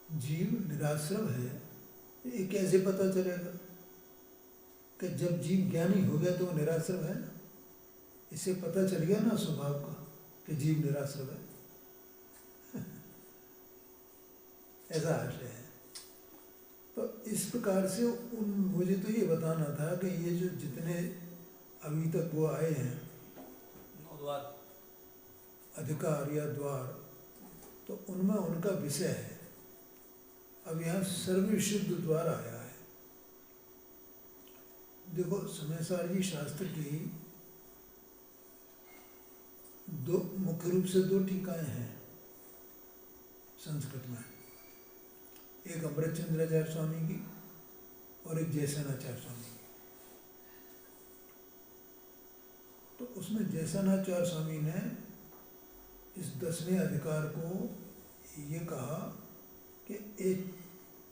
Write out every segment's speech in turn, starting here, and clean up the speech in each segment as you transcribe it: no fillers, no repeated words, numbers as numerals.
जीव निराश्रव है, ये कैसे पता चलेगा कि जब जीव ज्ञानी हो गया तो वो निराश्रव है ना? इससे पता चल गया ना स्वभाव का कि जीव निराश्रव है। ऐसा आशय है। तो इस प्रकार से मुझे तो ये बताना था कि ये जो जितने अभी तक वो आए हैं अधिकार या द्वार, तो उनमें उनका विषय है। अब यहाँ सर्वशुद्ध द्वार आया है। देखो समयसार जी शास्त्र की दो मुख्य रूप से दो टीकाएं हैं संस्कृत में, एक अमृतचंद्राचार्य स्वामी की और एक जयसेनाचार्य स्वामी की। तो उसमें जयसेनाचार्य स्वामी ने इस 10वें अधिकार को ये कहा कि एक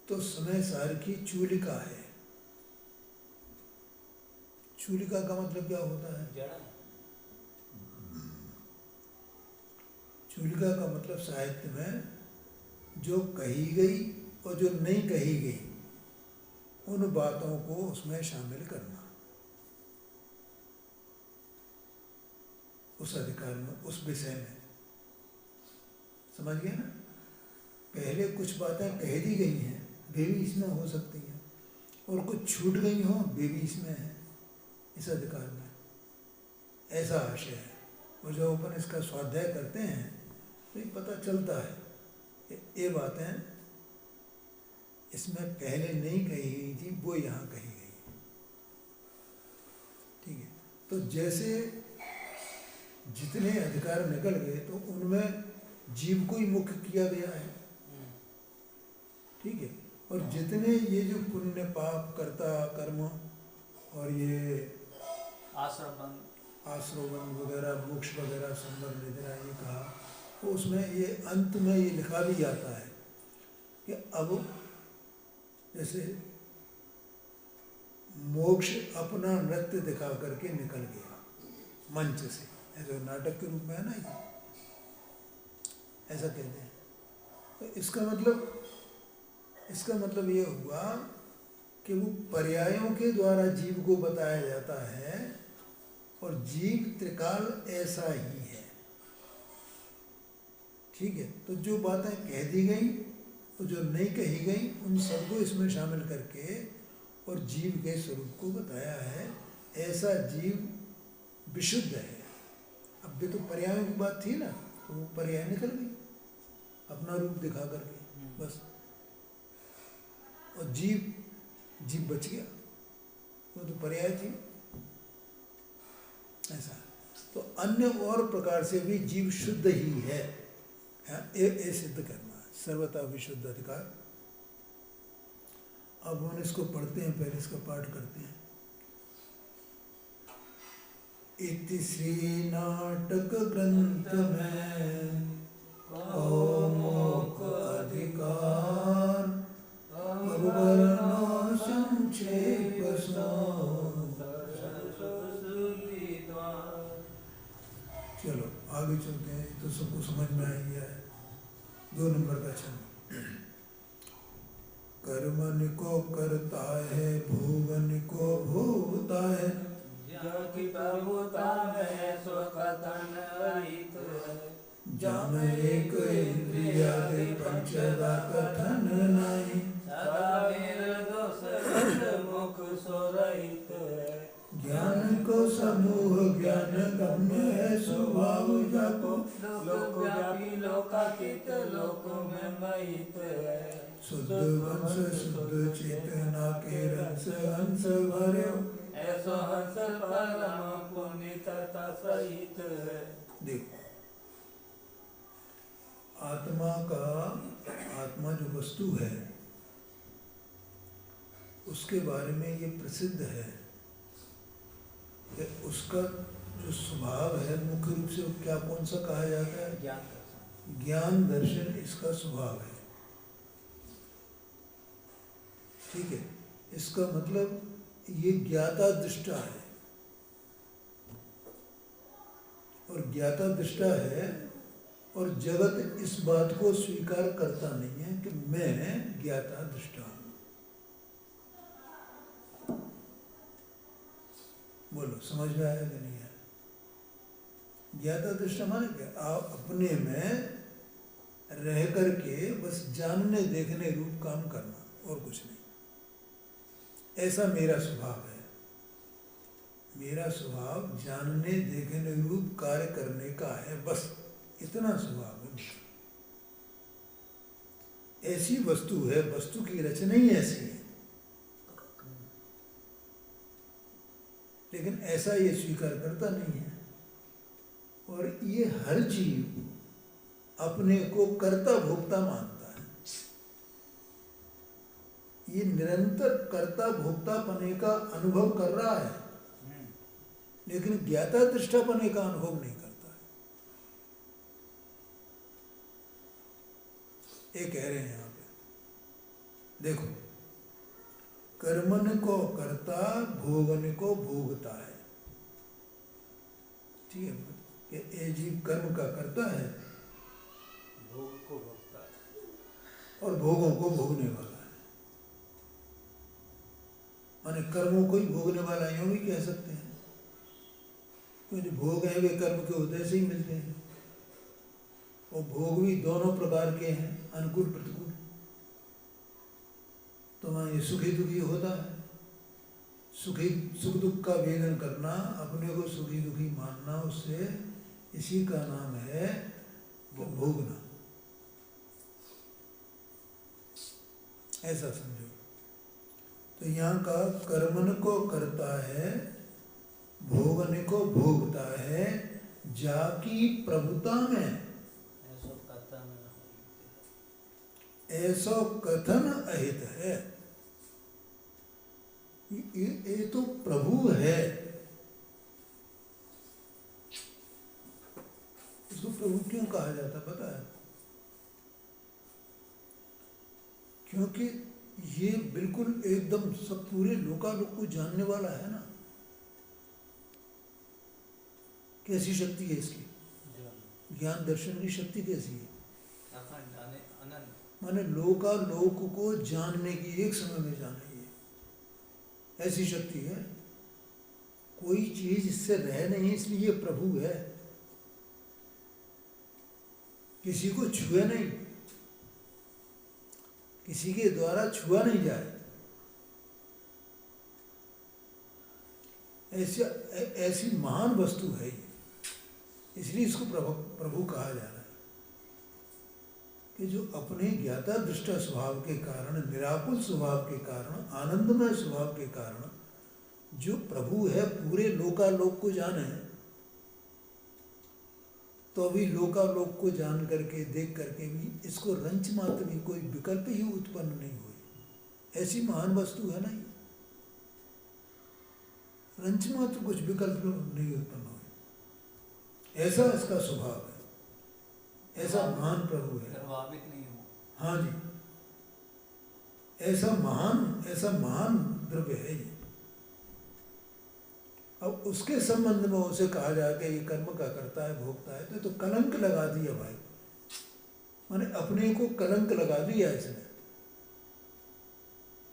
तो समय सार की चूलिका है। चूलिका का मतलब क्या होता है? चूलिका का मतलब साहित्य में जो कही गई और जो नहीं कही गई उन बातों को उसमें शामिल करना, उस अधिकार में, उस विषय में। समझ गए ना? पहले कुछ बातें कह दी गई हैं, वे भी इसमें हो सकती हैं, और कुछ छूट गई हो वे भी इसमें है, इस अधिकार में। ऐसा आशय है। और जब अपन इसका स्वाध्याय करते हैं तो ये पता चलता है कि ये बातें इसमें पहले नहीं कही गई थी, वो यहाँ कही गई। ठीक है। तो जैसे जितने अधिकार निकल गए तो उनमें जीव को ही मुख्य किया गया है। ठीक है। और जितने ये जो पुण्य पाप कर्ता कर्म और ये आश्रवण वगैरह मोक्ष वगैरह संबंध निद्रा ये कहा, तो उसमें ये अंत में ये लिखा भी जाता है कि अब जैसे मोक्ष अपना नृत्य दिखा करके निकल गया मंच से, ऐसे नाटक के रूप में है ना, ऐसा कहते हैं। तो इसका मतलब ये हुआ कि वो पर्यायों के द्वारा जीव को बताया जाता है, और जीव त्रिकाल ऐसा ही है। ठीक है। तो जो बातें कह दी गई और जो नहीं कही गई उन सबको इसमें शामिल करके और जीव के स्वरूप को बताया है। ऐसा जीव विशुद्ध है। अब भी तो पर्यायों की बात थी ना, तो वो पर्याय निकल गई अपना रूप दिखा करके बस, और जीव बच गया, वो तो पर्याय थी। ऐसा। तो अन्य और प्रकार से भी जीव शुद्ध ही है, ये सिद्ध करना है। सर्वथा विशुद्ध अधिकार। अब हम इसको पढ़ते हैं, पहले इसका पाठ करते हैं। इति श्री नाटक ग्रंथ में मोक्ष अधिकार वर्णन संक्षेप चलो आगे चलते हैं, तो सबको समझ में आ ही गया है। 2 नंबर का छंद। कर्मन को करता है, भोगन को भोगता है, जम एक इंद्रियादि पंचदा कथन नहीं, ज्ञान को समूह ज्ञान गम्य है, स्वभाव जाको लोकव्यापी लोकातीत लोक में महित है, शुद्ध वंश शुद्ध चेतना के रस हंस भर्यो, ऐसो हंस परम पुण्य तथा सहित है। देखो आत्मा जो वस्तु है उसके बारे में ये प्रसिद्ध है कि उसका जो स्वभाव है मुख्य रूप से क्या कौन सा कहा जाता है? ज्ञान दर्शन इसका स्वभाव है। ठीक है। इसका मतलब ये ज्ञाता दृष्टा है, और ज्ञाता दृष्टा है, और जगत इस बात को स्वीकार करता नहीं है कि मैं ज्ञाता दृष्टा हूँ। बोलो समझ में आया कि नहीं आया? ज्ञाता दृष्टा माने क्या? आप अपने में रह करके बस जानने देखने रूप काम करना और कुछ नहीं। ऐसा मेरा स्वभाव है। मेरा स्वभाव जानने देखने रूप कार्य करने का है, बस इतना स्वभाव है मेरा। ऐसी वस्तु है, वस्तु की रचना ही ऐसी है, लेकिन ऐसा ये स्वीकार करता नहीं है। और ये हर जीव अपने को कर्ता भोक्ता मानता है। ये निरंतर कर्ता भोक्ता पने का अनुभव कर रहा है, लेकिन ज्ञाता दृष्टा पने का अनुभव नहीं करता है। ये कह रहे हैं यहाँ पे, देखो, कर्मन को कर्ता भोगन को भोगता है। ठीक है कि ये जीव कर्म का करता है, भोग को भोगता है और भोगों को भोगने वाला है। माने कर्मों को ही भोगने वाला यूं भी कह सकते हैं, क्योंकि भोग है वे कर्म के उदय से ही मिलते हैं। और भोग भी दोनों प्रकार के हैं, अनुकूल प्रतिकूल। तो वहाँ ये सुखी दुखी होता है। सुखी सुख दुख का वेदन करना, अपने को सुखी दुखी मानना, उससे इसी का नाम है भोगना। ऐसा समझो। तो यहाँ का कर्मन को करता है, भोगने को भोगता है, जाकी प्रभुता में ऐसो कथन अहित है। ये तो प्रभु है, इसको प्रभु क्यों कहा जाता पता है? क्योंकि ये बिल्कुल एकदम सब पूरे लोकालोक को जानने वाला है ना। कैसी शक्ति है इसकी? ज्ञान दर्शन की शक्ति कैसी है? माने लोकालोक को जानने की, एक समय में जाने की ऐसी शक्ति है। कोई चीज इससे रह नहीं, इसलिए प्रभु है। किसी को छुए नहीं, किसी के द्वारा छुआ नहीं जाए, ऐसी महान वस्तु है ये। इसलिए इसको प्रभु कहा जा रहा है कि जो अपने ज्ञाता दृष्टा स्वभाव के कारण, निराकुल स्वभाव के कारण, आनंदमय स्वभाव के कारण जो प्रभु है, पूरे लोकालोक को जाने, तो अभी लोकालोक को जान करके, देख करके भी इसको रंच मात्र भी कोई विकल्प ही उत्पन्न नहीं हुई। ऐसी महान वस्तु है ना ये, रंच मात्र कुछ विकल्प नहीं उत्पन्न हुए। ऐसा इसका स्वभाव है, ऐसा महान प्रभु है, प्रभावित नहीं हो। हाँ जी, ऐसा महान द्रव्य है ये। अब उसके संबंध में उसे कहा जाए कि ये कर्म का करता है, भोगता है, तो कलंक लगा दिया भाई। माने अपने को कलंक लगा दिया इसने।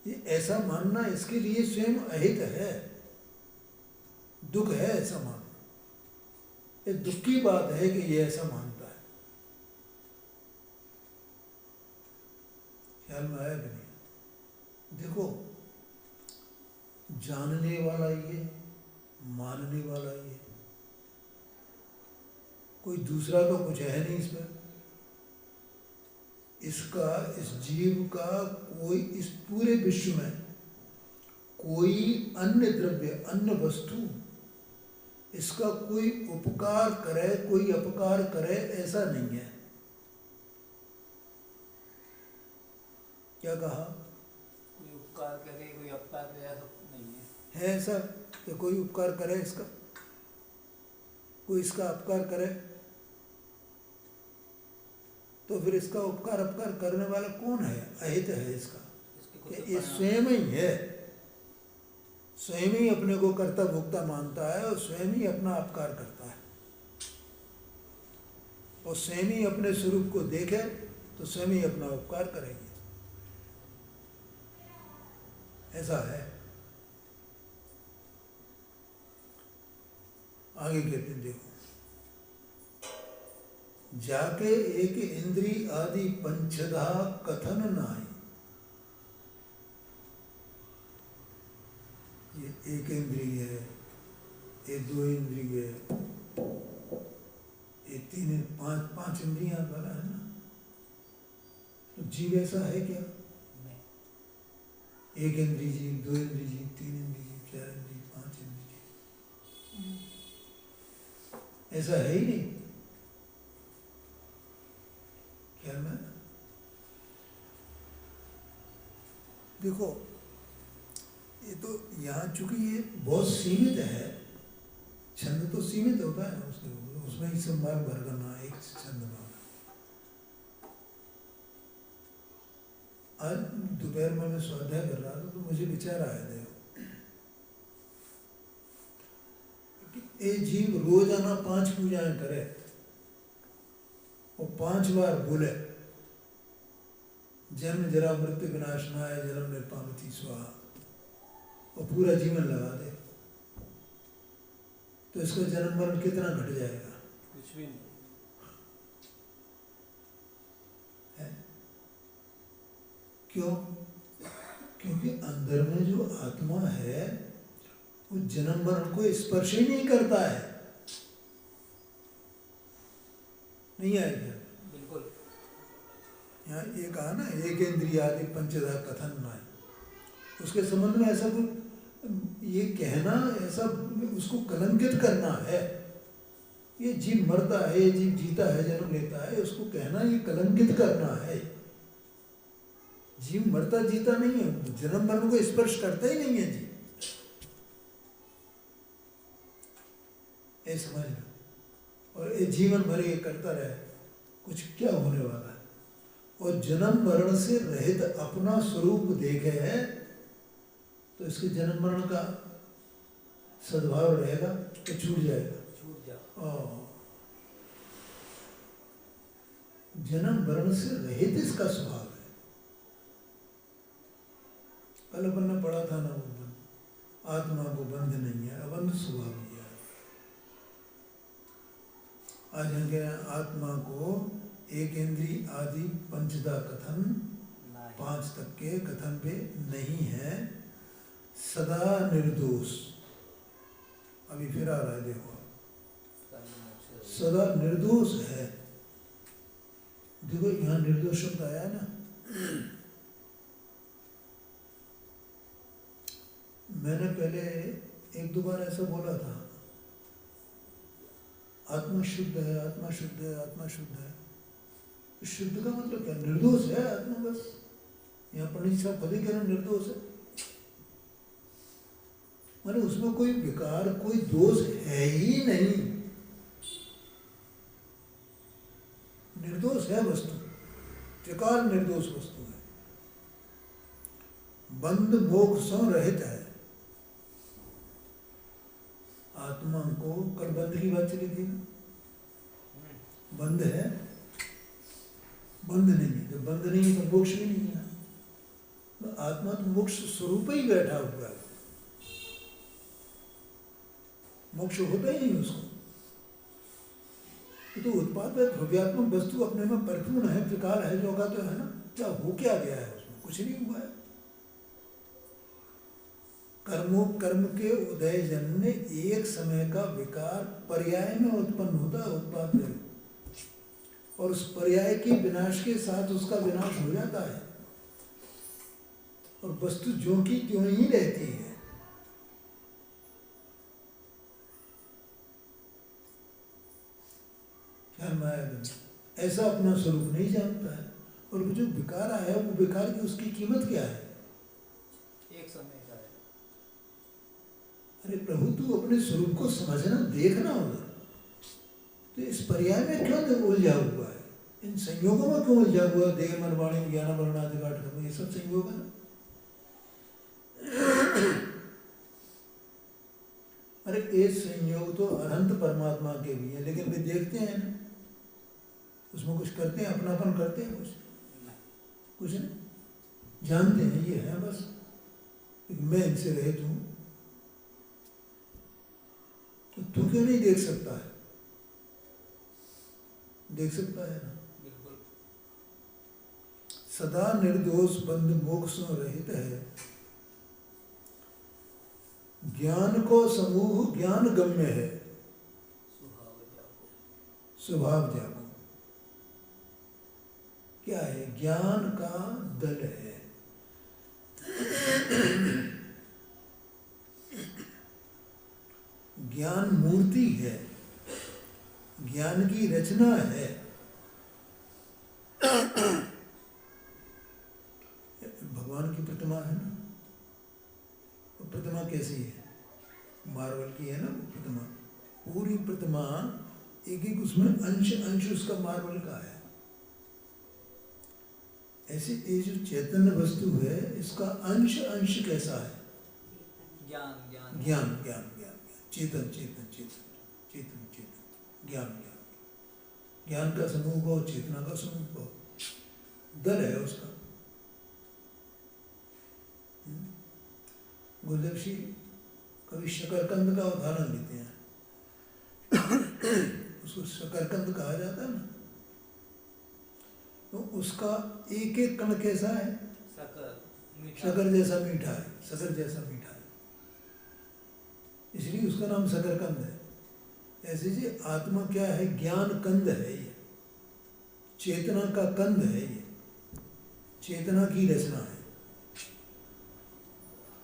ये ऐसा मानना इसके लिए स्वयं अहित है, दुख है ऐसा मानना। ये दुख की बात है कि ये ऐसा मानता है। ख्याल में आया कि नहीं? देखो, जानने वाला ये, मानने वाला ये, कोई दूसरा तो कुछ है नहीं इसमें। इसका, इस जीव का कोई, इस पूरे विश्व में कोई अन्य द्रव्य, अन्य वस्तु इसका कोई उपकार करे, कोई अपकार करे, ऐसा नहीं है। क्या कहा? कोई उपकार करे, कोई अपकार करे, ऐसा नहीं है। है ऐसा कि कोई उपकार करे इसका, कोई इसका अपकार करे? तो फिर इसका उपकार अपकार करने वाला कौन है? अहित है इसका। ये स्वयं ही है, स्वयं ही अपने को कर्ता भोक्ता मानता है और स्वयं ही अपना अपकार करता है। और स्वयं ही अपने स्वरूप को देखे तो स्वयं ही अपना उपकार करेंगे। ऐसा है। आगे कहते हैं, देखो, जाके एक इंद्री आदि पंचधा कथन नाई। ये एक इंद्री है, ये दो इंद्री है, ये तीन पांच इंद्रियां बना है ना। तो जीव ऐसा है क्या? एक इंद्री जीव, दो इंद्री जीव, तीन इंद्री जीव, चार इंद्री, पांच इंद्री जीव, ऐसा है ही नहीं। क्या मैं देखो, ये तो यहाँ चूंकि ये बहुत सीमित है, छंद तो सीमित होता है ना, उसमें ही संभाग भर करना एक छंद में। आज दोपहर में मैं स्वाध्याय कर रहा था तो मुझे विचार आया था कि ये जीव रोजाना 5 पूजाएं करे और 5 बार बोले, जन्म जरा मृत्यु विनाशनाय जन्म निर्पामति स्वाहा, और पूरा जीवन लगा दे, तो इसका जन्म मरण कितना घट जाएगा? कुछ भी नहीं है। क्यों? क्योंकि अंदर में जो आत्मा है वो जन्म मरण को स्पर्श ही नहीं करता है। नहीं आएगा? बिल्कुल। यहाँ ये कहा ना, एक इंद्रियादि पंचधा कथन नाय, उसके संबंध में ऐसा कुछ ये कहना, ऐसा उसको कलंकित करना है। ये जीव मरता है, ये जीव जीता है, जन्म लेता है, उसको कहना ये कलंकित करना है। जीव मरता जीता नहीं है, जन्म मरण को स्पर्श करता ही नहीं है जीव, ये समझना। और ये जीवन भर ये करता रहे, कुछ क्या होने वाला है? और जन्म मरण से रहित अपना स्वरूप देखे है तो इसके जन्म मरण का सद्भाव रहेगा तो छूट जाएगा, छूट जाओ। और जन्म मरण से रहित इसका स्वभाव है। कल अपन ने पढ़ा था ना, वो आत्मा को बंध नहीं है, अबंध स्वभाव है। आज हम कह रहे हैं आत्मा को एक इंद्री आदि पंचदा कथन 5 तक के कथन पे नहीं है, सदा निर्दोष। अभी फिर आ रहा है, देखो, सदा निर्दोष है। देखो यहाँ निर्दोष शब्द आया है ना, मैंने पहले 1-2 बार ऐसा बोला था, आत्मा शुद्ध है, आत्मा शुद्ध है, आत्मा शुद्ध है। शुद्ध का मतलब क्या? निर्दोष है आत्मा, बस। यहाँ पंडित साहब खुद ही कह रहे निर्दोष है, माने उसमें कोई विकार, कोई दोष है ही नहीं, निर्दोष है वस्तु, त्रिकाल निर्दोष वस्तु है, बंध मोक्ष से रहित है। आत्मा को कल बंध की बात चली थी, बंध है, बंध नहीं है, जब बंध नहीं है तो मोक्ष भी नहीं है। तो आत्मा तो मोक्ष स्वरूप ही बैठा हुआ है, मोक्ष होता ही नहीं उसको। तो उत्पाद है, द्रव्यात्मक वस्तु अपने में परिपूर्ण है, त्रिकाल है, जो का तो है ना, क्या हो क्या गया है उसमें? कुछ नहीं हुआ है। कर्म के उदय जन्म में एक समय का विकार पर्याय में उत्पन्न होता है, उत्पाद है, और उस पर्याय के विनाश के साथ उसका विनाश हो जाता है, और वस्तु ज्यों की त्यों ही रहती है। ऐसा अपना स्वरूप नहीं जानता है, और जो विकार आया वो विकार की उसकी कीमत क्या है? एक समय का है। अरे प्रभु, तू अपने स्वरूप को समझना, देखना होगा। तो इस पर्याय में क्यों उलझा हुआ है? इन संयोगों में क्यों उलझा हुआ है? देह मन वाणी ज्ञान वर्णादि घाट, ये सब संयोग है ना। अरे एक संयोग तो अनंत परमात्मा के भी है, लेकिन वे देखते हैं ना, उसमें कुछ करते हैं, अपनापन करते हैं, कुछ नहीं, जानते हैं ये है बस, लेकिन मैं इनसे रहित हूँ, तो तू क्यों नहीं देख सकता है? देख सकता है ना। बिल्कुल। सदा निर्दोष बंध मोक्षों रहित है, ज्ञान को समूह ज्ञान गम्य है, स्वभाव जागो। क्या है? ज्ञान का दल है। ज्ञान मूर्ति है, ज्ञान की रचना है। भगवान की प्रतिमा है ना, वो प्रतिमा कैसी है? मार्बल की है ना वो प्रतिमा, पूरी प्रतिमा एक एक उसमें अंश अंश उसका मार्बल का है। ऐसे ये जो चैतन्य वस्तु है, इसका अंश अंश कैसा है? ज्ञान ज्ञान ज्ञान ज्ञान ज्ञान चेतन चेतन चेतन चेतन चेतन ज्ञान ज्ञान ज्ञान का समूह को, चेतना का समूह को, दल है उसका। गुरुदेव जी कभी शकरकंद का उदाहरण लेते हैं। उसको शकरकंद कहा जाता है ना, तो उसका एक एक कण कैसा है? शकर जैसा मीठा है, शकर जैसा मीठा है, इसलिए उसका नाम शकरकंद है। ऐसे जी आत्मा क्या है? ज्ञान कंद है ये, चेतना का कंद है ये, चेतना की रचना है।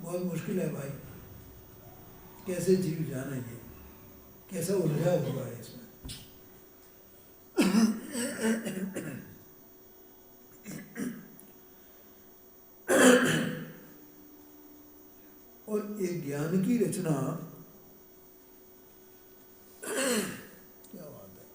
बहुत मुश्किल है भाई, कैसे जीव जानेंगे, कैसा उलझा हुआ है इसमें। और एक ज्ञान की रचना, क्या बात है।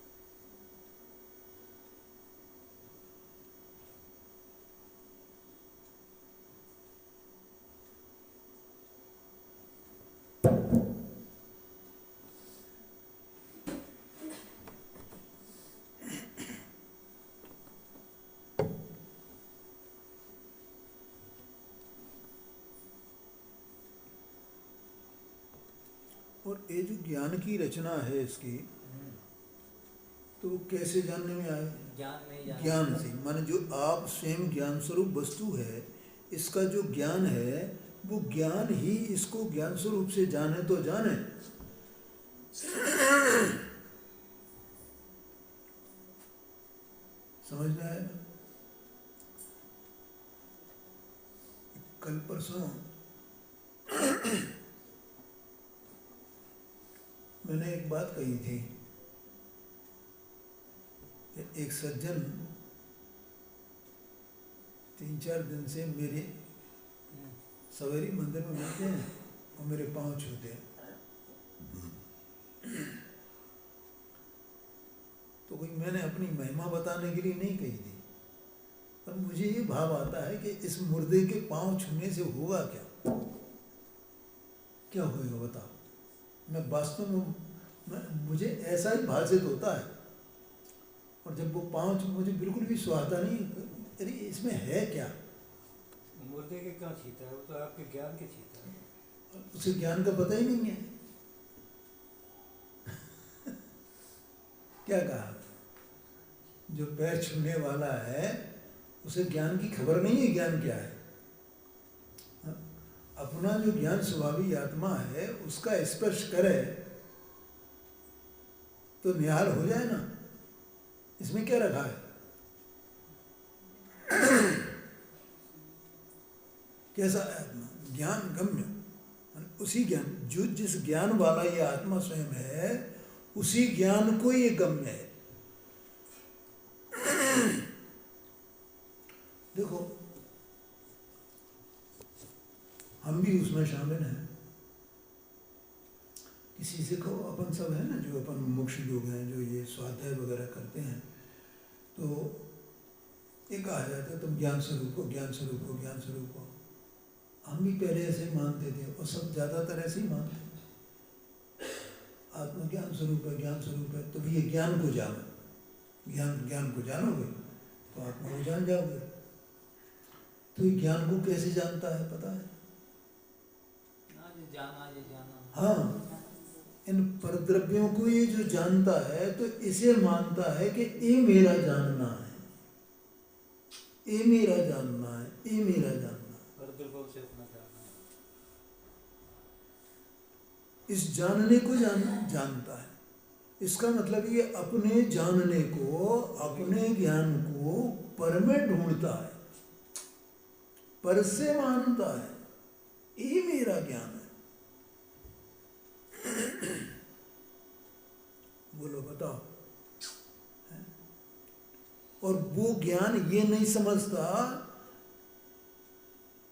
और ये जो ज्ञान की रचना है इसकी, तो कैसे जानने में आए? ज्ञान में ज्ञान से, माने जो आप स्वयं ज्ञान स्वरूप वस्तु है, इसका जो ज्ञान है वो ज्ञान ही इसको ज्ञान स्वरूप से जाने तो जाने। समझ में आया? कल परसों मैंने एक बात कही थी, एक सज्जन 3-4 दिन से मेरे सवेरी मंदिर में मिलते हैं और मेरे पाँव छूते हैं। तो कोई मैंने अपनी महिमा बताने के लिए नहीं कही थी, पर मुझे ये भाव आता है कि इस मुर्दे के पाँव छूने से होगा क्या? क्या होगा बताओ? मैं वास्तव में मुझे ऐसा ही भाषित होता है, और जब वो पाँव मुझे बिल्कुल भी सुहाता नहीं, अरे इसमें है क्या? मुर्दे के कहाँ छीता है, वो तो आपके ज्ञान के छीता है। उसे ज्ञान का पता ही नहीं है। क्या कहा? जो पैर छूने वाला है उसे ज्ञान की खबर नहीं है, ज्ञान क्या है। अपना जो ज्ञान स्वभावी आत्मा है उसका स्पर्श करे तो निहाल हो जाए ना। इसमें क्या रखा है? कैसा आत्मा? ज्ञान गम्य, उसी ज्ञान, जो जिस ज्ञान वाला ये आत्मा स्वयं है उसी ज्ञान को ये गम्य है। देखो हम भी उसमें शामिल हैं। किसी से कहो, अपन सब है ना जो अपन मोक्ष लोग हैं, जो ये स्वाध्याय वगैरह करते हैं, तो ये कहा जाता है तुम ज्ञान स्वरूप हो, ज्ञान स्वरूप हो, ज्ञान स्वरूप हो। हम भी पहले ऐसे ही मानते थे और सब ज़्यादातर ऐसे ही मानते हैं। आत्मा ज्ञान स्वरूप है, ज्ञान स्वरूप है, तो भी ये ज्ञान को जानो, ज्ञान को जानोगे तो आत्मा को जान जाओगे। तो ये ज्ञान को कैसे जानता है पता है? जाना ये जाना। हाँ, इन परद्रव्यों को ये जो जानता है तो इसे मानता है कि ये मेरा जानना है, ये मेरा जानना है, ये मेरा जानना है। परद्रव्यों से अपना जानना है। इस जानने को जानता है। इसका मतलब ये अपने जानने को, अपने ज्ञान को पर में ढूंढता है, पर से मानता है, ये मेरा ज्ञान है। बोलो बताओ। और वो ज्ञान ये नहीं समझता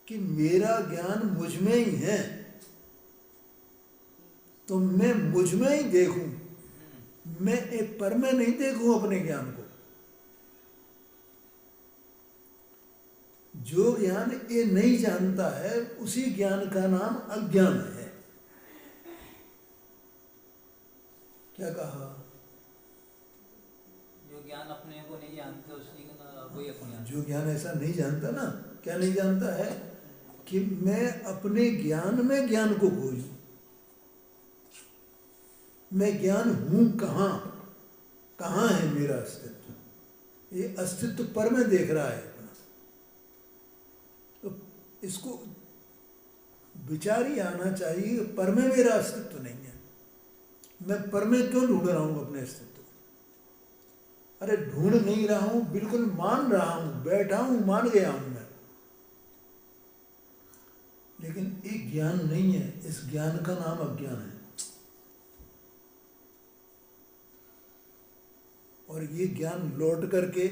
कि मेरा ज्ञान मुझ में ही है, तो मैं मुझ में ही देखूं, मैं एक पर में नहीं देखूं अपने ज्ञान को। जो ज्ञान ये नहीं जानता है उसी ज्ञान का नाम अज्ञान है। क्या कहा? जो ज्ञान अपने को नहीं जानते उसी का वही अपने। जो ज्ञान ऐसा नहीं जानता ना, क्या नहीं जानता है कि मैं अपने ज्ञान में ज्ञान को खोजूं। मैं ज्ञान हूं कहाँ, कहाँ है मेरा अस्तित्व, ये अस्तित्व पर में देख रहा है अपना। तो इसको विचार ही आना चाहिए, पर में मेरा अस्तित्व नहीं है, मैं पर में क्यों ढूंढ रहा हूं अपने अस्तित्व को? अरे ढूंढ नहीं रहा हूं, बिल्कुल मान रहा हूं, बैठा हूं, मान गया हूं मैं, लेकिन एक ज्ञान नहीं है। इस ज्ञान का नाम अज्ञान है। और ये ज्ञान लौट करके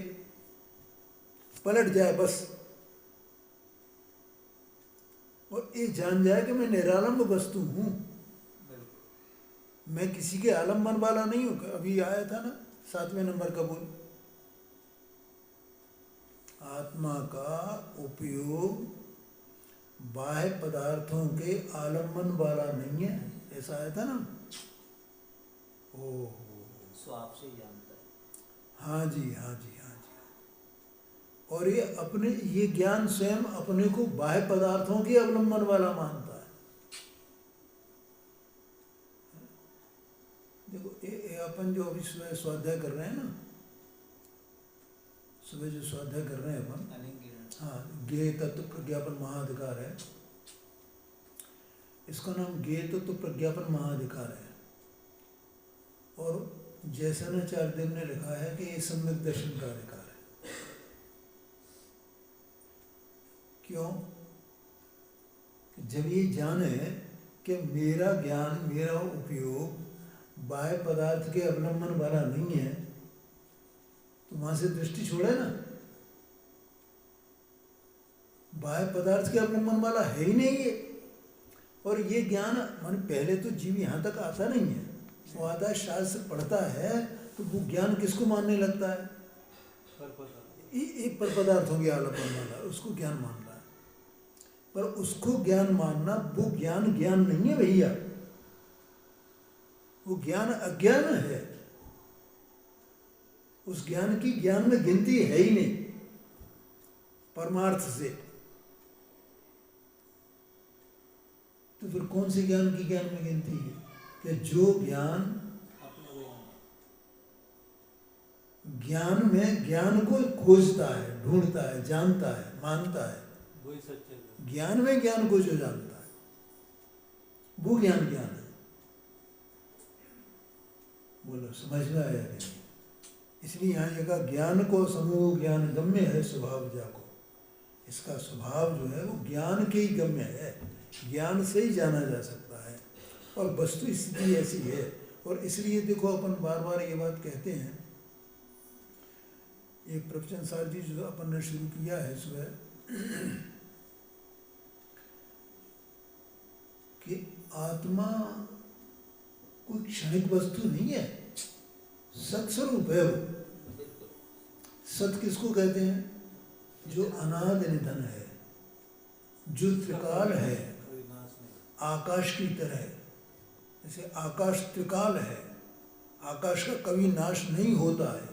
पलट जाए बस, और ये जान जाए कि मैं निरालंब वस्तु हूं, मैं किसी के आलम्बन वाला नहीं हूं। अभी आया था ना 7वें नंबर का बोल, आत्मा का उपयोग बाह्य पदार्थों के आलम्बन वाला नहीं है, ऐसा आया था ना। ओह सो आपसे ही जानता है। हाँ जी, हाँ जी, हाँ जी। और ये अपने, ये ज्ञान स्वयं अपने को बाह्य पदार्थों के अवलंबन वाला मानता है। देखो ये अपन जो अभी सुबह स्वाध्याय कर रहे हैं ना, सुबह जो स्वाध्याय कर रहे हैं अपन, हाँ, ज्ञेय तत्व प्रज्ञापन महाधिकार है, इसका नाम ज्ञेय तत्व प्रज्ञापन महाधिकार है। और जैसनाचार्य देव ने लिखा है कि ये सम्यक दर्शन का अधिकार है। क्यों? जब ये जाने कि मेरा ज्ञान, मेरा उपयोग बाह्य पदार्थ के अवलंबन वाला नहीं है, तो वहां से दृष्टि छोड़े ना, बाह्य पदार्थ के अवलंबन वाला है ही नहीं है। और ये ज्ञान मान पहले तो जीव यहाँ तक आता नहीं है, वो आता है शास्त्र पढ़ता है, तो वो ज्ञान किसको मानने लगता है? एक पर पदार्थों के आलम्बन वाला, उसको ज्ञान मान रहा है। पर उसको ज्ञान मानना, वो ज्ञान ज्ञान नहीं है भैया, वो ज्ञान अज्ञान है। उस ज्ञान की ज्ञान में गिनती है ही नहीं परमार्थ से। तो फिर कौन से ज्ञान की ज्ञान में गिनती है? कि जो ज्ञान ज्ञान में ज्ञान को खोजता है, ढूंढता है, जानता है, मानता है, वही सच्चे ज्ञान। ज्ञान में ज्ञान को जो जानता है वो ज्ञान ज्ञान है। बोलो समझ में आया नहीं? इसलिए यहाँ जगह ज्ञान को समूह ज्ञान गम्य है स्वभाव जाको। इसका स्वभाव जो है वो ज्ञान के ही गम्य है, ज्ञान से ही जाना जा सकता है। और वस्तु स्थिति ऐसी है। और इसलिए देखो अपन बार बार ये बात कहते हैं, ये प्रवचन सार जी जो अपन ने शुरू किया है सुबह, कि आत्मा कोई क्षणिक वस्तु नहीं है, सत्स्वरूप है वो। सत किसको कहते हैं? जो अनादि निधन है, जो त्रिकाल है, आकाश की तरह। जैसे आकाश त्रिकाल है, आकाश का कभी नाश नहीं होता है।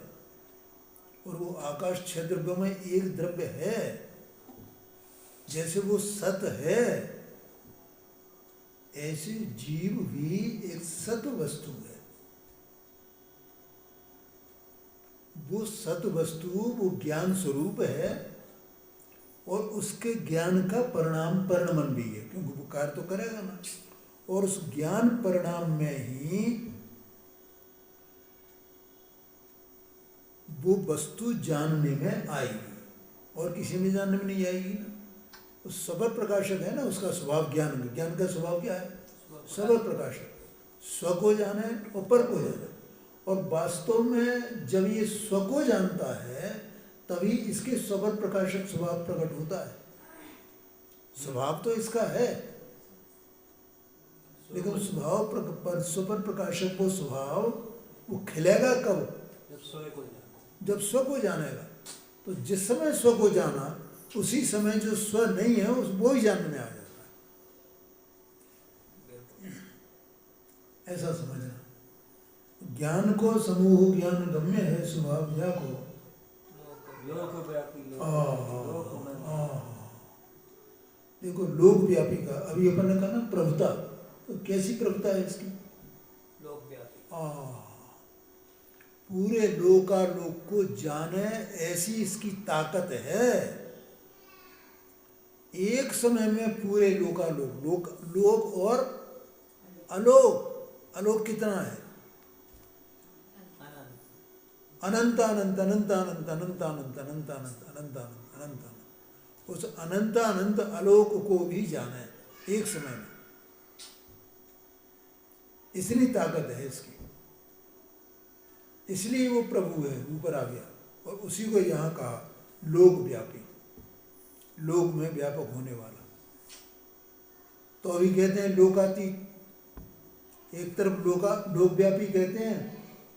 और वो आकाश 6 द्रव्यों में एक द्रव्य है, जैसे वो सत है, ऐसे जीव भी एक सत वस्तु है। वो सत वस्तु वो ज्ञान स्वरूप है और उसके ज्ञान का परिणाम परिणमन भी है, क्योंकि वो कार्य तो करेगा ना। और उस ज्ञान परिणाम में ही वो वस्तु जानने में आएगी और किसी में जानने में नहीं आएगी ना। उस सबर प्रकाशक है ना, उसका स्वभाव ज्ञान, ज्ञान का स्वभाव क्या है? सबर प्रकाशक, स्व को जाने और पर को जाने। और वास्तव में जब ये स्व को जानता है तभी इसके सबर प्रकाशक स्वभाव प्रकट होता है। स्वभाव तो इसका है, लेकिन स्वपर प्रकाशक वो स्वभाव वो खिलेगा कब? जब स्व को जानेगा। तो जिस समय स्व को जाना उसी समय जो स्व नहीं है वो ही जानने में आ जाता है। ऐसा समझना। ज्ञान को समूह ज्ञान गम्य है स्वभाव या को देखो लोक व्यापी का अभी अपन ने कहा ना प्रभुता, तो कैसी प्रभुता है इसकी? लोक व्यापी। पूरे लोकालोक को जाने ऐसी इसकी ताकत है। एक समय में पूरे लोकालोक, लोक और अलोक। अलोक कितना है? अनंत अनंत अनंत अनंत अनंत अनंत अनंत अनंत अनंत अनंत अनंत। उस अनंत अनंत आलोक को भी जाने एक समय में, इतनी ताकत है इसकी। इसलिए वो प्रभु है, ऊपर आ गया। और उसी को यहाँ कहा लोक व्यापी, लोक में व्यापक होने वाला। तो अभी कहते हैं लोकातीत। एक तरफ लोक व्यापी कहते हैं,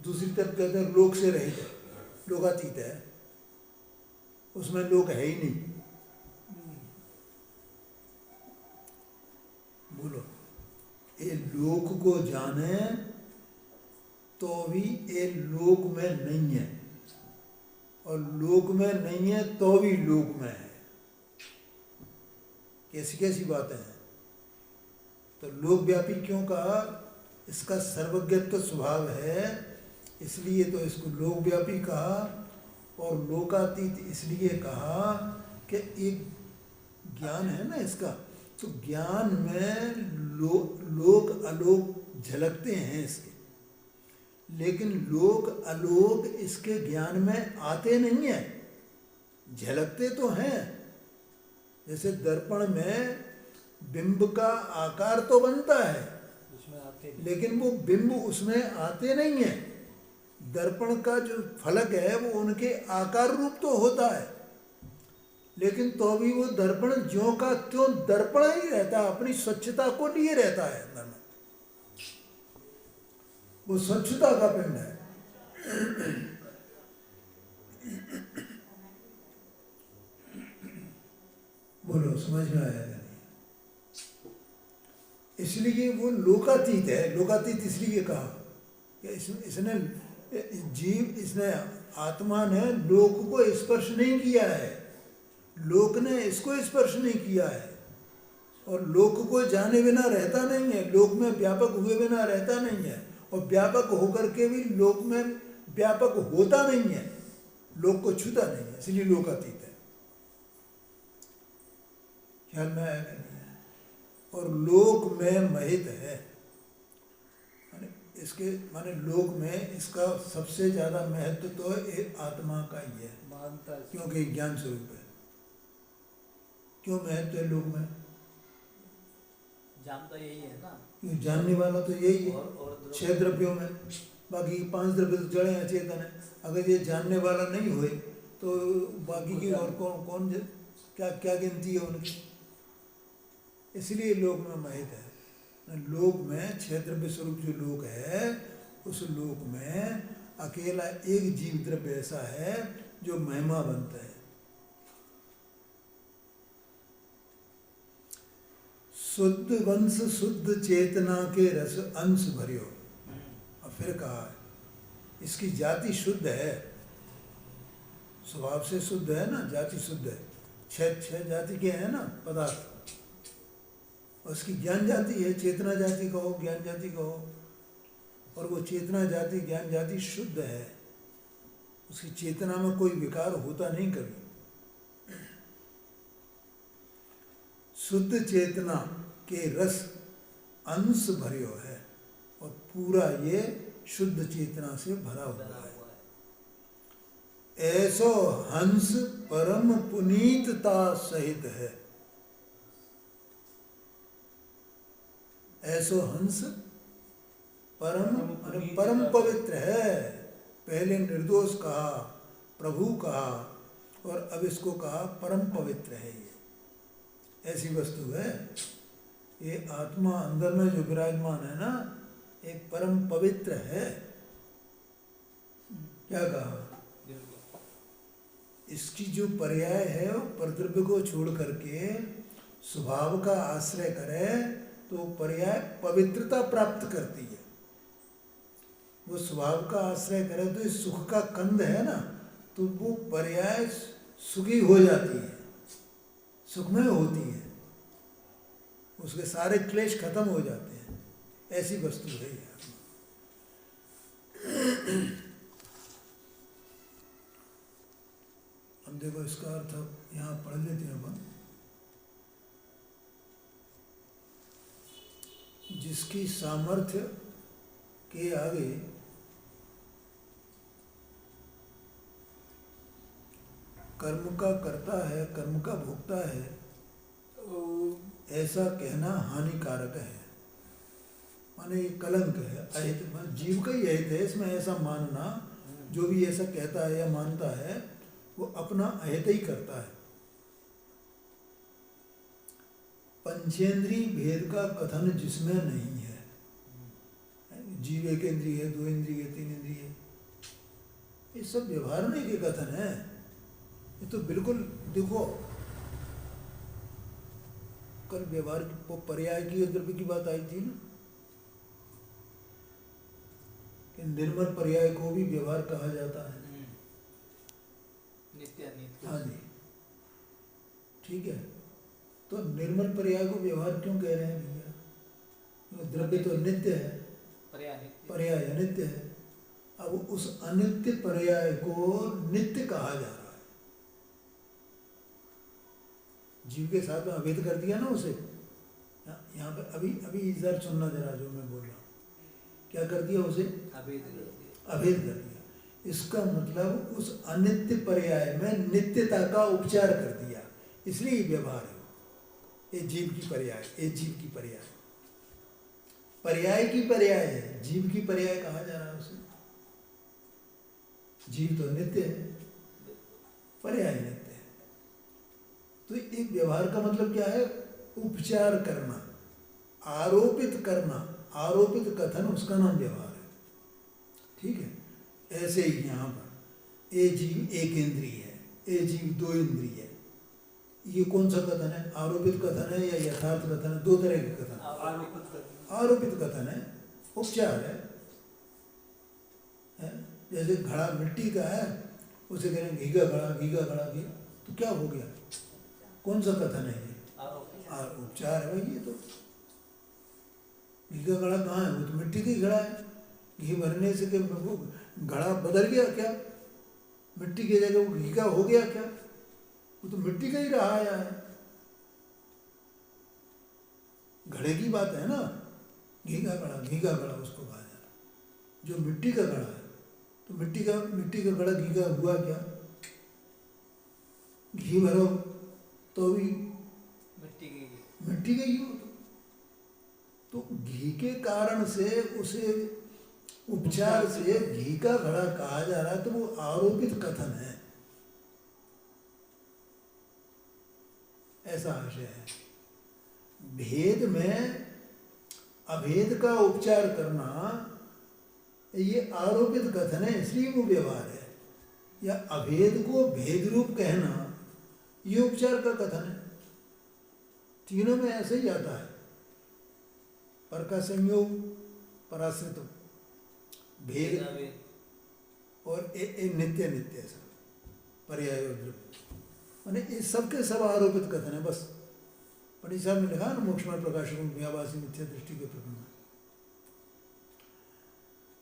दूसरी तरफ कहते हैं लोक से रहित है, लोकातीत है, उसमें लोक है ही नहीं। बोलो, ये लोक को जाने तो भी ये लोक में नहीं है, और लोक में नहीं है तो भी लोक में है। कैसी कैसी बातें हैं। तो लोक व्यापी क्यों कहा? इसका सर्वज्ञत्व स्वभाव है, इसलिए तो इसको लोक व्यापी कहा। और लोकातीत इसलिए कहा कि एक ज्ञान है ना इसका, तो ज्ञान में लोक अलोक झलकते हैं इसके, लेकिन लोक अलोक इसके ज्ञान में आते नहीं है, झलकते तो हैं। जैसे दर्पण में बिंब का आकार तो बनता है, लेकिन वो बिंब उसमें आते नहीं है। दर्पण का जो फलक है वो उनके आकार रूप तो होता है, लेकिन तो भी वो दर्पण ज्यों का त्यों दर्पण ही रहता है, अपनी स्वच्छता को लिए रहता है अंदर में। वो स्वच्छता का पिंड है। बोलो, समझ में आया? इसलिए वो लोकातीत है। लोकातीत इसलिए कहा कि इसने आत्मा ने लोक को स्पर्श नहीं किया है, लोक ने इसको स्पर्श नहीं किया है, और लोक को जाने बिना रहता नहीं है, लोक में व्यापक हुए बिना रहता नहीं है, और व्यापक होकर के भी लोक में व्यापक होता नहीं है, लोक को छूता नहीं है, इसलिए लोकातीत है। ख्याल में आया नहीं है? और लोक में महित है, इसके माने लोक में इसका सबसे ज्यादा महत्व तो आत्मा का ही है, क्योंकि ज्ञान स्वरूप है। क्यों महत्व है लोक में? जानता यही है ना, क्यों जानने वाला तो यही है। 6 द्रव्यों में, बाकी 5 द्रव्य तो जड़े हैं, चेतन है। अगर ये जानने वाला नहीं हुए तो बाकी की और कौन क्या गिनती है उनकी। इसलिए लोक में महित है। लोक में 6 द्रव्य स्वरूप जो लोक है, उस लोक में अकेला एक जीव द्रव्य ऐसा है जो महिमा बनता है। शुद्ध वंश शुद्ध चेतना के रस अंश भरियो। और फिर कहा है इसकी जाति शुद्ध है, स्वभाव से शुद्ध है ना, जाति शुद्ध है। 6 जाति के हैं ना पदार्थ, उसकी ज्ञान जाति है, चेतना जाति कहो, ज्ञान जाति कहो, और वो चेतना जाति ज्ञान जाति शुद्ध है, उसकी चेतना में कोई विकार होता नहीं कभी। शुद्ध चेतना के रस अंश भर्यो है और पूरा ये शुद्ध चेतना से भरा हुआ है। ऐसो हंस परम पुनीतता सहित है। ऐसो हंस परम पवित्र है। पहले निर्दोष कहा, प्रभु कहा, और अब इसको कहा परम पवित्र है। ये ऐसी वस्तु है, ये आत्मा अंदर में जो विराजमान है ना, एक परम पवित्र है। क्या कहा? इसकी जो पर्याय है वो परद्रव्य को छोड़ करके स्वभाव का आश्रय करे तो पर्याय पवित्रता प्राप्त करती है। वो स्वभाव का आश्रय करे तो इस सुख का कंद है ना, तो वो पर्याय सुखी हो जाती है, सुखमय होती है, उसके सारे क्लेश खत्म हो जाते हैं। ऐसी वस्तु है ये आत्मा। अब देखो इसका अर्थ यहाँ पढ़ लेते हैं अपन। जिसकी सामर्थ्य के आगे कर्म का कर्ता है, कर्म का भोक्ता है, ऐसा कहना हानिकारक है। माने ये कलंक है, अहित, जीव का ही अहित है इसमें। ऐसा मानना, जो भी ऐसा कहता है या मानता है वो अपना अहित ही करता है। पंचेंद्रीय भेद का कथन जिसमें नहीं है, जीव एक इंद्रिय है, दो इंद्रिय, तीन इंद्रिय, ये सब व्यवहारने के कथन है। ये तो बिल्कुल देखो, कल व्यवहार पर्याय की और द्रव्य की बात आई थी ना, कि निर्मल पर्याय को भी व्यवहार कहा जाता है। हाँ जी, ठीक है। तो निर्मल पर्याय को व्यवहार क्यों कह रहे हैं भैया? द्रव्य तो नित्य है, पर्याय अनित्य है। अब उस अनित्य पर्याय को नित्य कहा जा रहा है। जीव के साथ में अभेद कर दिया ना उसे। यहाँ पे अभी इधर सुनना जरा जो मैं बोल रहा हूँ। क्या कर दिया उसे? अभेद कर दिया। इसका मतलब उस अनित्य पर्याय में नित्यता का उपचार कर दिया, इसलिए व्यवहार है। ये जीव की पर्याय, ये जीव की पर्याय, पर्याय की पर्याय है, जीव की पर्याय कहा जा रहा है उसे। जीव तो नित्य है, पर्याय नित्य है। तो एक व्यवहार का मतलब क्या है? उपचार करना, आरोपित करना, आरोपित कथन, उसका नाम व्यवहार है। ठीक है। ऐसे ही यहाँ पर ए जीव एक इंद्रिय है, ए जीव दो इंद्रिय है, ये कौन सा कथन है? आरोपित कथन है या यथार्थ कथन है? दो तरह के कथन। आरोपित कथन है, उपचार है। जैसे घड़ा मिट्टी का है, उसे कह रहे हैं घीगा घड़ा, घीगा घड़ा, घी, तो क्या हो गया? कौन सा कथन है ये? उपचार है भाई। ये तो घीगा घड़ा कहाँ है? वो तो मिट्टी का ही घड़ा है। घी भरने से क्या घड़ा बदल गया क्या? मिट्टी की जगह वो घी का हो गया क्या? वो तो मिट्टी का ही रहा है। घड़े की बात है ना, घी का घड़ा, घी का घड़ा उसको कहा जा रहा। जो मिट्टी का घड़ा है, तो मिट्टी का घड़ा घी का हुआ क्या? घी भरो तो भी मिट्टी का ही हो। तो घी के कारण से उसे उपचार से घी का घड़ा कहा जा रहा है, तो वो आरोपित कथन है, ऐसा आशय है। भेद में अभेद का उपचार करना ये आरोपित कथन है, इसलिए वो व्यवहार है। या अभेद को भेद रूप कहना ये उपचार का कथन है। तीनों में ऐसे ही आता है। पर का संयोग, पराश्रित, भेद और नित्य नित्य सब पर्याय और द्रव्य, माने ये सबके सब आरोपित कथन है। बस पंडित साहब ने लिखा ना मोक्षमार्ग प्रकाशक मियावासी मिथ्या दृष्टि के प्रकरण में,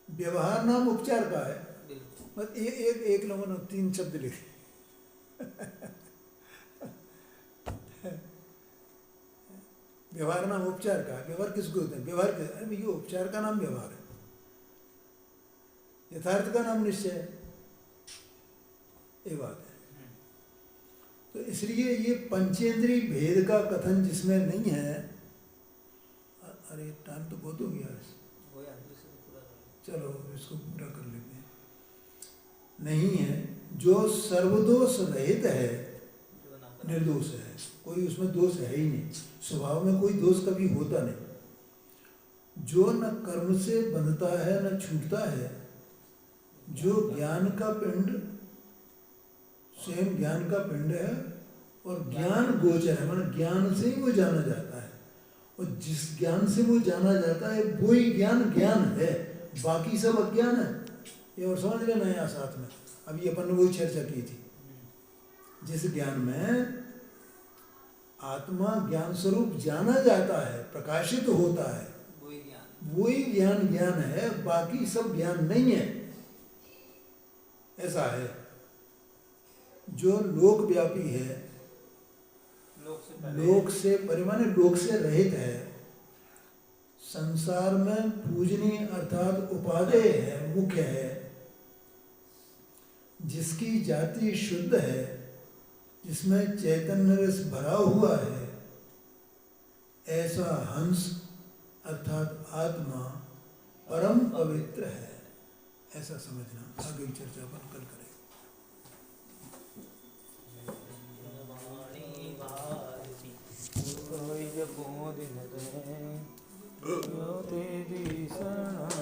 व्यवहार नाम उपचार का है। बिल्कुल। बस एक लोगों ने 3 शब्द लिखे व्यवहार नाम उपचार का। व्यवहार किसको होते हैं? व्यवहार के, अरे भैया उपचार का नाम व्यवहार है, यथार्थ का नाम निश्चय है, ये बात है। तो इसलिए ये पंचेंद्रिय भेद का कथन जिसमें नहीं है, अरे टाइम तो बहुत हो गया, चलो इसको पूरा कर लेते हैं। नहीं है, जो सर्वदोष रहित है, निर्दोष है, कोई उसमें दोष है ही नहीं, स्वभाव में कोई दोष कभी होता नहीं। जो न कर्म से बंधता है न छूटता है, जो ज्ञान का पिंड, स्वयं ज्ञान का पिंड है और ज्ञान गोचर है, मतलब ज्ञान से ही वो जाना जाता है, और जिस ज्ञान से वो जाना जाता है वही ज्ञान ज्ञान है, बाकी सब अज्ञान है। ये और समझ लेना यहाँ साथ में, अभी अपन ने वही चर्चा की थी। जिस ज्ञान में आत्मा ज्ञान स्वरूप जाना जाता है, प्रकाशित होता है, वही ज्ञान ज्ञान है, बाकी सब ज्ञान नहीं है, ऐसा है। जो लोक व्यापी है, लोक से परिमाण लोक से रहित है, संसार में पूजनीय अर्थात उपादेय है, मुख्य है, जिसकी जाति शुद्ध है, जिसमें चैतन्य रस भरा हुआ है, ऐसा हंस अर्थात आत्मा परम पवित्र है, ऐसा समझना। आगे चर्चा अपन कल करेंगे। तेरी शरण